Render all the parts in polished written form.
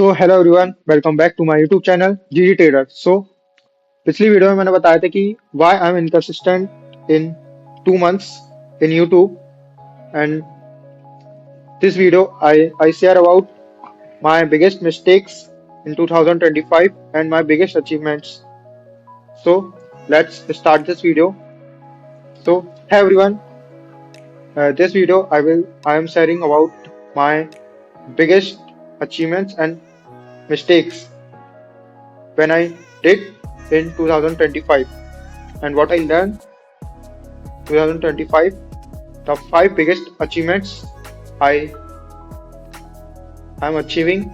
So hello everyone, welcome back to my YouTube channel GG Trader. So पिछली video में मैंने बताया था कि why I'm inconsistent in 2 months in YouTube, and this video I share about my biggest mistakes in 2025 and my biggest achievements. So let's start this video. So hey everyone, this video I am sharing about my biggest achievements and mistakes when I did in 2025 and what I learned 2025, the five biggest achievements I am achieving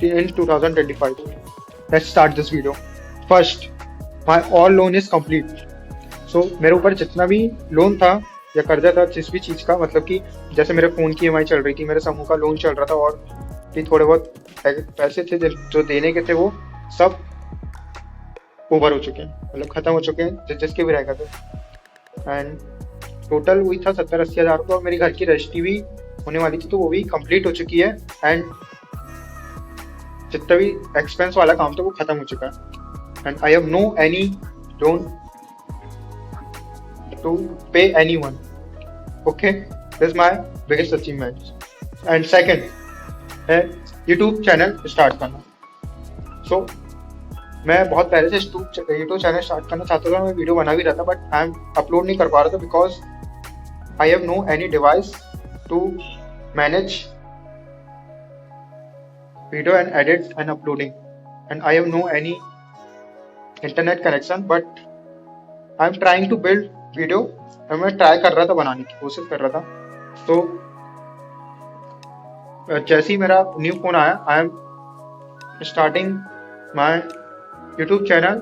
in 2025. Let's start this video. First, my all loan is complete. So मेरे ऊपर जितना भी loan था या कर्जा था जिस भी चीज़ का, मतलब कि जैसे मेरे फ़ोन की ईएमआई चल रही थी, मेरे समूह का लोन चल रहा था और भी थोड़े बहुत पैसे थे जो देने के थे, वो सब ओवर हो चुके हैं, मतलब ख़त्म हो चुके हैं जिसके भी रह गए थे। एंड टोटल हुई था 70-80 हज़ार रुपये और मेरी घर की रजिस्ट्री भी होने वाली थी, तो वो भी कंप्लीट हो चुकी है। एंड जितना भी एक्सपेंस वाला काम था वो खत्म हो चुका है। And I have no any loan to pay anyone. Okay, this is my biggest achievement. And second है यूट्यूब चैनल स्टार्ट करना। सो मैं बहुत पहले से यूट्यूब चैनल स्टार्ट करना चाहता था, मैं वीडियो बना भी रहा था, बट आई एम अपलोड नहीं कर पा रहा था because I have no any device to manage video and edit and uploading, and I have no any internet connection. But I am trying to build video, और मैं try कर रहा था, बनाने की कोशिश कर रहा था। तो जैसे ही मेरा न्यू फोन आया, I am starting my YouTube channel.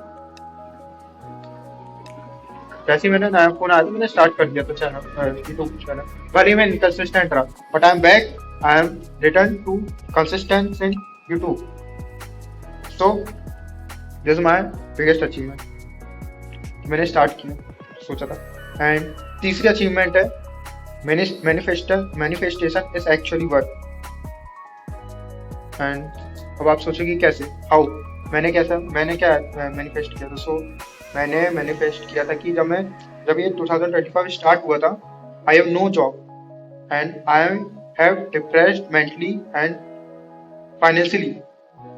जैसे ही मैंने नया फोन आया तो मैंने स्टार्ट कर दिया था चैनल, यूट्यूब चैनल। भले मैं इनकंसिस्टेंट रहा, but I am back, I am return to consistence in YouTube. So this my biggest achievement. मैंने स्टार्ट किया, सोचा था। एंड तीसरी अचीवमेंट है manifestation is actually work. And अब आप सोचोगे कैसे, हाउ, मैंने क्या मैनिफेस्ट किया था। सो मैंने मैनिफेस्ट किया था कि जब ये 2025 स्टार्ट हुआ था, I have no job and I have depressed mentally and financially,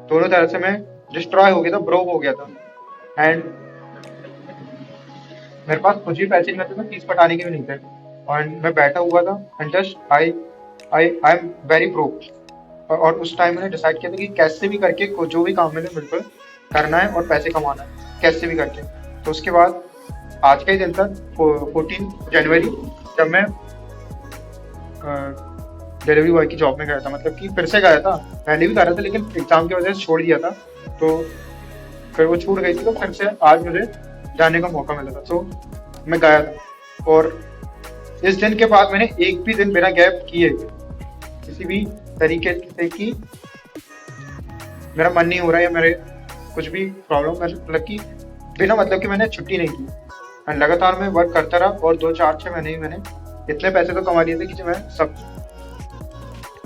दोनों तरह से मैं डिस्ट्रॉय हो गया था, ब्रोक हो गया था। एंड मेरे पास कुछ भी पैसे नहीं थे, मैं फीस पटाने के भी नहीं थे, और मैं बैठा हुआ था। And just I am very broke. और उस टाइम मैंने डिसाइड किया था कि कैसे भी करके जो भी काम मैंने बिल्कुल करना है और पैसे कमाना है, कैसे भी करके। तो उसके बाद आज का ही दिन था 14 जनवरी, जब मैं डिलीवरी बॉय की जॉब में गया था, मतलब कि फिर से गया था। पहले भी कर रहा था लेकिन एग्जाम की वजह से छोड़ दिया था, तो फिर वो छूट गई थी, तो फिर से आज मुझे जाने का मौका मिला था। तो मैं गया था, और इस दिन के बाद मैंने एक भी दिन बिना गैप किए किसी भी तरीके से कि मेरा मन नहीं हो रहा है या मेरे कुछ भी प्रॉब्लम, मतलब कि बिना मतलब कि मैंने छुट्टी नहीं की। एंड लगातार मैं वर्क करता रहा, और 2-4-6 महीने ही मैंने इतने पैसे तो कमा लिए थे कि मैं सब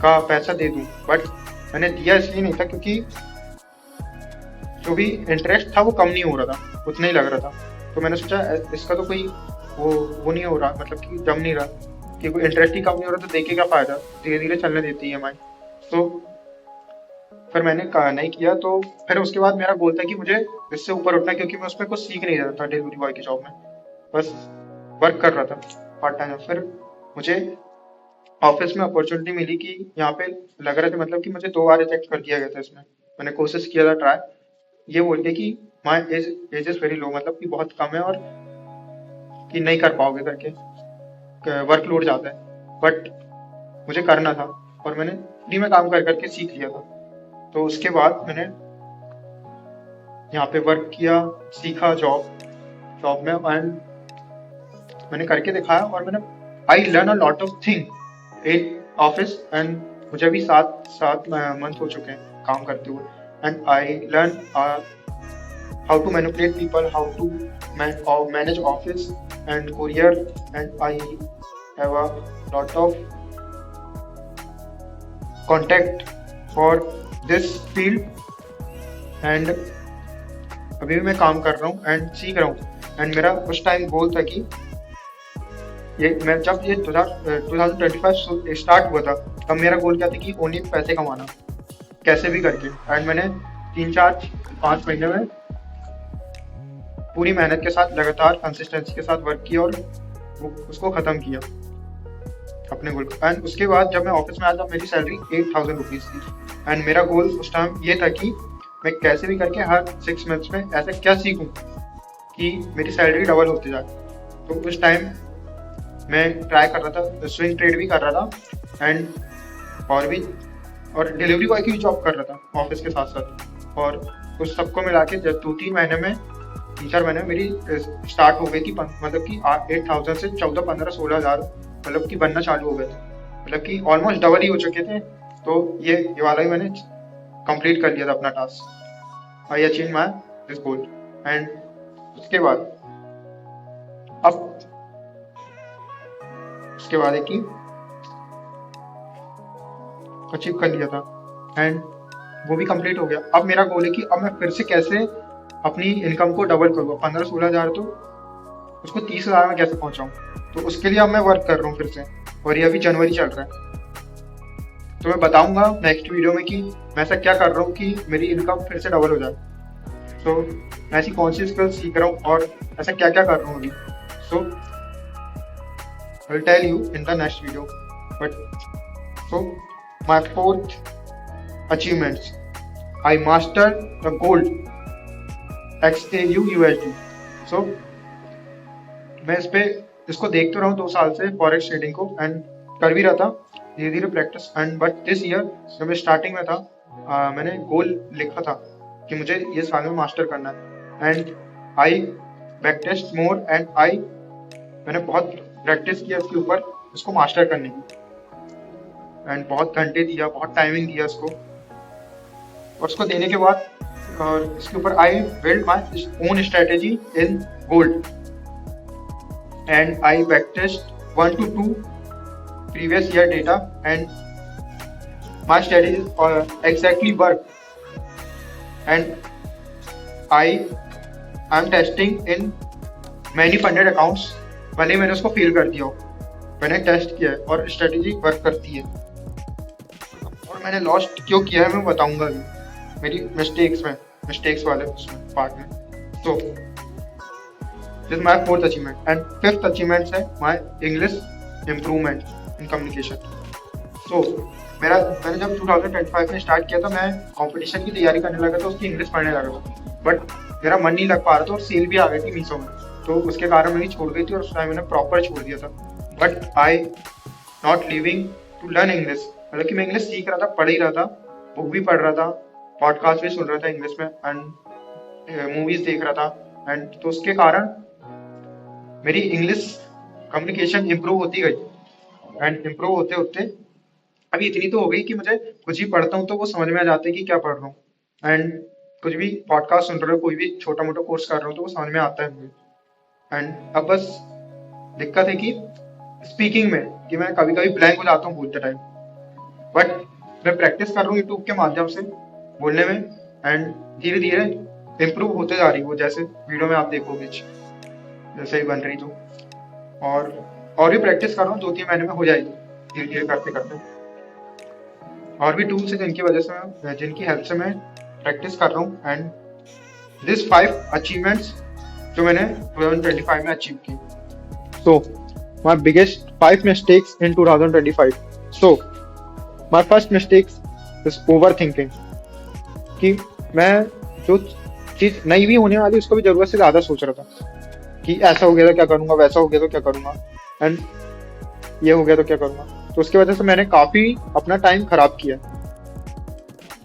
का पैसा दे दूं। बट मैंने दिया इसलिए नहीं था क्योंकि जो भी इंटरेस्ट था वो कम नहीं हो रहा था, उतना ही लग रहा था। तो मैंने सोचा इसका तो कोई वो नहीं हो रहा, मतलब कि जम नहीं रहा, कि कोई इंटरेस्ट ही कम नहीं हो रहा, तो देखे क्या फायदा, धीरे धीरे चलने देती है EMI। तो फिर मैंने नहीं किया। तो फिर उसके बाद मेरा गोल था कि मुझे इससे ऊपर उठना, क्योंकि मैं उसमें कुछ सीख नहीं रहा था डिलीवरी बॉय की जॉब में, बस वर्क कर रहा था पार्ट टाइम। फिर मुझे ऑफिस में अपॉर्चुनिटी मिली कि यहाँ पे लग रहा था, मतलब कि मुझे 2 बार रिजेक्ट कर दिया गया था इसमें। मैंने कोशिश किया था ट्राई, ये बोल के कि my age is very low, मतलब कि बहुत कम है और कि नहीं कर पाओगे करके, वर्कलोड ज़्यादा है। बट मुझे करना था, और मैंने फ्री में काम कर करके सीख लिया था। तो उसके बाद मैंने यहाँ पे वर्क किया, सीखा जॉब में, एंड मैंने करके दिखाया, और मैंने I learn a lot of thing in office. And मुझे अभी 7 मंथ हो चुके हैं काम करते हुए। And I learn how to manipulate people, how to manage office and courier, and I have a lot of contact for this field and अभी भी मैं काम कर रहा हूँ एंड सीख रहा हूँ। एंड मेरा उस टाइम गोल था कि ये मैं जब ये 2025 स्टार्ट हुआ था, तब मेरा गोल क्या था कि ओनली पैसे कमाना कैसे भी करके। एंड मैंने 3 4 5 महीने में पूरी मेहनत के साथ लगातार कंसिस्टेंसी के साथ वर्क किया और उसको ख़त्म किया अपने गोल को। एंड उसके बाद जब मैं ऑफिस में आया था मेरी सैलरी 8,000 रुपीज़ थी। एंड मेरा गोल उस टाइम ये था कि मैं कैसे भी करके हर 6 मंथ्स में ऐसा क्या सीखूं कि मेरी सैलरी डबल होती जाए। तो उस टाइम मैं ट्राई कर रहा था, स्विंग ट्रेड भी कर रहा था एंड और डिलीवरी बॉय की भी जॉब कर रहा था ऑफिस के साथ साथ। और उस सबको मिला के जब 3 4 महीने में मेरी स्टार्ट हो गई थी, मतलब कि 8,000 से 14 15 16,000 मतलब कि बनना चालू हो गए थे, मतलब कि ऑलमोस्ट डबल ही हो चुके थे। तो ये वाला ही मैंने कंप्लीट कर लिया था अपना task. I achieve my this goal. And उसके बाद है कि अचीव कर लिया था एंड वो भी कंप्लीट हो गया। अब मेरा गोल है कि अब मैं फिर से कैसे अपनी इनकम को डबल करूँ। 15-16,000 तो उसको 30,000 में कैसे पहुंचाऊं। तो उसके लिए अब मैं वर्क कर रहा हूँ फिर से, और ये अभी जनवरी चल रहा है। तो मैं बताऊंगा नेक्स्ट वीडियो में कि मैं ऐसा क्या कर रहा हूँ कि मेरी इनकम फिर से डबल हो जाए। तो मैं ऐसी कौन सी स्किल सीख रहा हूँ और ऐसा क्या क्या कर रहा हूँ अभी। So I will tell you in the next video. But so my 4th achievements, I master the gold XAU USD। So मैं इसको देख तो रहा हूँ 2 साल से फॉरेक्स ट्रेडिंग को, एंड कर भी रहा था धीरे धीरे practice. And but this year जब मैं स्टार्टिंग में था, मैंने गोल लिखा था कि मुझे ये साल में मास्टर करना है। And I back test more and मैंने बहुत प्रैक्टिस किया इसके ऊपर, इसको मास्टर करने की। एंड बहुत घंटे दिया, बहुत टाइमिंग दिया इसको, और उसको देने के बाद और इसके ऊपर I build my own strategy in gold. And I back test 1 to 2 previous year data, and my strategies exactly work. And I am testing in many funded accounts, भले मैंने उसको फेल कर दिया हो, मैंने टेस्ट किया है और स्ट्रेटेजी वर्क करती है। और मैंने लॉस्ट क्यों किया है मैं बताऊंगा अभी मेरी मिस्टेक्स वाले उसमें पार्ट में। तो this my 4th achievement. And 5th achievement है my English improvement in communication. So मैंने जब 2025 में स्टार्ट किया था, मैं कंपटीशन की तैयारी करने लगा था, उसकी इंग्लिश पढ़ने लगा था, बट मेरा मन नहीं लग पा रहा था और सेल भी आ गई थी मीशो में, तो उसके कारण मैंने छोड़ गई थी और उस टाइम मैंने प्रॉपर छोड़ दिया था। But I not living to learn English, मतलब कि मैं इंग्लिश सीख रहा था, पढ़ ही रहा था, बुक भी पढ़ रहा था, पॉडकास्ट भी सुन रहा था इंग्लिश में, एंड मूवीज देख रहा था। एंड तो उसके कारण मेरी इंग्लिश कम्युनिकेशन इम्प्रूव होती गई। एंड इम्प्रूव होते होते अभी इतनी तो हो गई कि मुझे कुछ भी पढ़ता हूँ तो वो समझ में आ जाता है कि क्या पढ़ रहा हूँ। एंड कुछ भी पॉडकास्ट सुन रहे हो, कोई भी छोटा मोटा कोर्स कर रहा हूँ तो वो समझ में आता है मुझे। एंड अब बस दिक्कत है कि स्पीकिंग में कि मैं कभी कभी ब्लैंक हो जाता हूँ बोलते टाइम, बट मैं प्रैक्टिस कर रहा हूँ यूट्यूब के माध्यम से बोलने में, एंड धीरे धीरे इम्प्रूव होते जा रही है वो, जैसे वीडियो में आप देखोगे जैसे ही बन रही। तो और भी प्रैक्टिस कर रहा हूँ, 2-3 महीने में हो जाएगी धीरे धीरे करते करते। और भी टूल्स है जिनकी वजह से मैं, जिनकी हेल्प से मैं प्रैक्टिस कर रहा हूँ। एंड दिस 5 अचीवमेंट्स जो मैंने 2025 में अचीव की। So my biggest 5 mistakes in 2025। So my first mistakes is over thinking, कि मैं जो चीज नहीं भी होने वाली उसको भी जरूरत से ज्यादा सोच रहा था कि ऐसा हो गया तो क्या करूंगा, वैसा हो गया तो क्या करूंगा, एंड ये हो गया तो क्या करूंगा। तो उसकी वजह से मैंने काफी अपना टाइम खराब किया,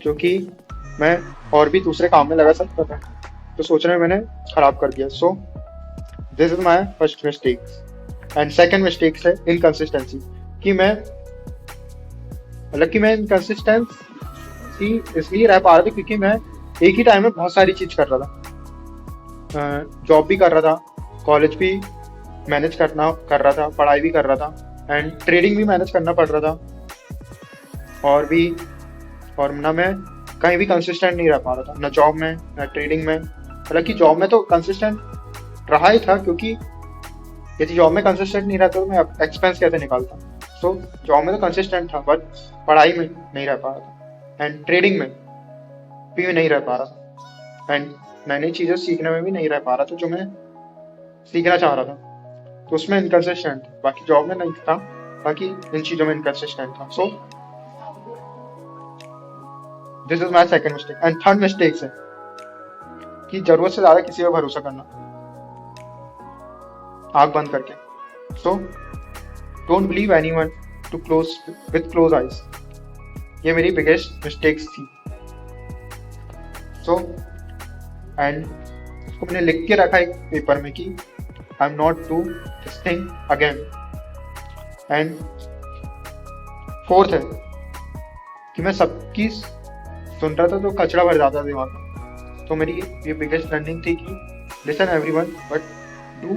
क्योंकि मैं और भी दूसरे काम में लगा सकता था, तो सोचने में मैंने खराब कर दिया। So this is my first mistake. And second mistake है इनकंसिस्टेंसी, कि मैं इनकंसिस्टेंसी इसलिए रह पा रहा था क्योंकि मैं एक ही टाइम में बहुत सारी चीज कर रहा था, जॉब भी कर रहा था, कॉलेज भी मैनेज कर रहा था, पढ़ाई भी कर रहा था, एंड ट्रेडिंग भी मैनेज करना पड़ रहा था, और ना मैं कहीं भी कंसिस्टेंट नहीं रह पा रहा था, ना जॉब में ना ट्रेडिंग में। हालांकि जॉब में तो कंसिस्टेंट रहा ही था, क्योंकि यदि जॉब में कंसिस्टेंट नहीं रहता तो मैं एक्सपेंस कैसे निकालता। सो जॉब में तो कंसिस्टेंट था, बट पढ़ाई में नहीं रह पा रहा था, एंड ट्रेडिंग में भी नहीं रह पा रहा था, एंड नई नई चीज़ें सीखने में भी नहीं रह पा रहा था जो मैं सीखना चाह रहा था। तो उसमें इनकंसिस्टेंट था, बाकी जॉब में नहीं था, बाकी इन चीज़ों में इनकंसिस्टेंट था। So this is my second mistake. And third mistake है कि जरूरत से ज़्यादा किसी पर भरोसा करना, आंख बंद करके। So don't believe anyone to close with close eyes. ये मेरी बिगेस्ट मिस्टेक्स थी। सो एंड उसको मैंने लिख के रखा एक पेपर में कि I am not do this thing again. And fourth है कि मैं सबकी सुन रहा था तो कचरा भर जाता दिमाग में। तो मेरी ये बिगेस्ट लर्निंग थी कि listen everyone but do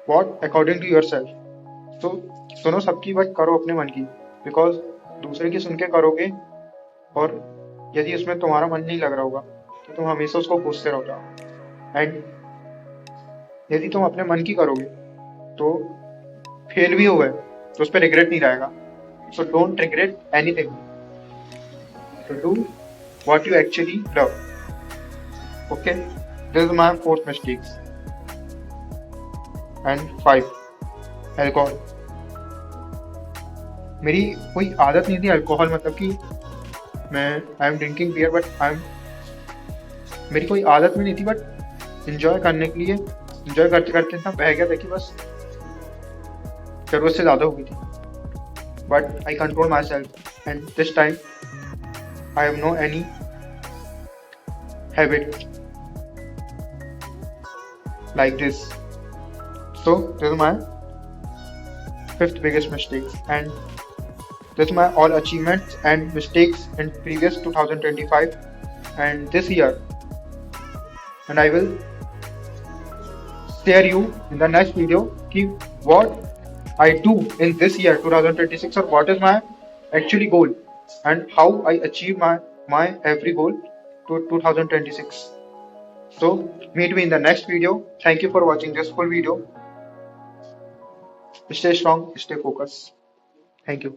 what according to yourself. तो सुनो सबकी बट करो अपने मन की, बिकॉज दूसरे की सुन के करोगे और यदि उसमें तुम्हारा मन नहीं लग रहा होगा तो तुम हमेशा उसको कोसते रहोगे। एंड यदि तुम अपने मन की करोगे तो फेल भी हो गए तो उस पर रिग्रेट नहीं रहेगा। So don't regret anything, so do what you actually love. Okay, this is my fourth mistakes. And 5, alcohol. मेरी कोई आदत नहीं थी अल्कोहल, मतलब कि मैं I am drinking beer but मेरी कोई आदत में नहीं थी, बट इंजॉय करने के लिए इंजॉय करते करते इतना बह गया था कि बस जरूरत से ज़्यादा हो गई थी। But I control my self and this time I have no any habit like this. So this is my fifth biggest mistake, and this is my all achievements and mistakes in previous 2025 and this year. And I will share you in the next video ki what I do in this year 2026 or what is my actually goal and how I achieve my every goal to 2026. So meet me in the next video. Thank you for watching this full video. Stay strong, stay focused. Thank you.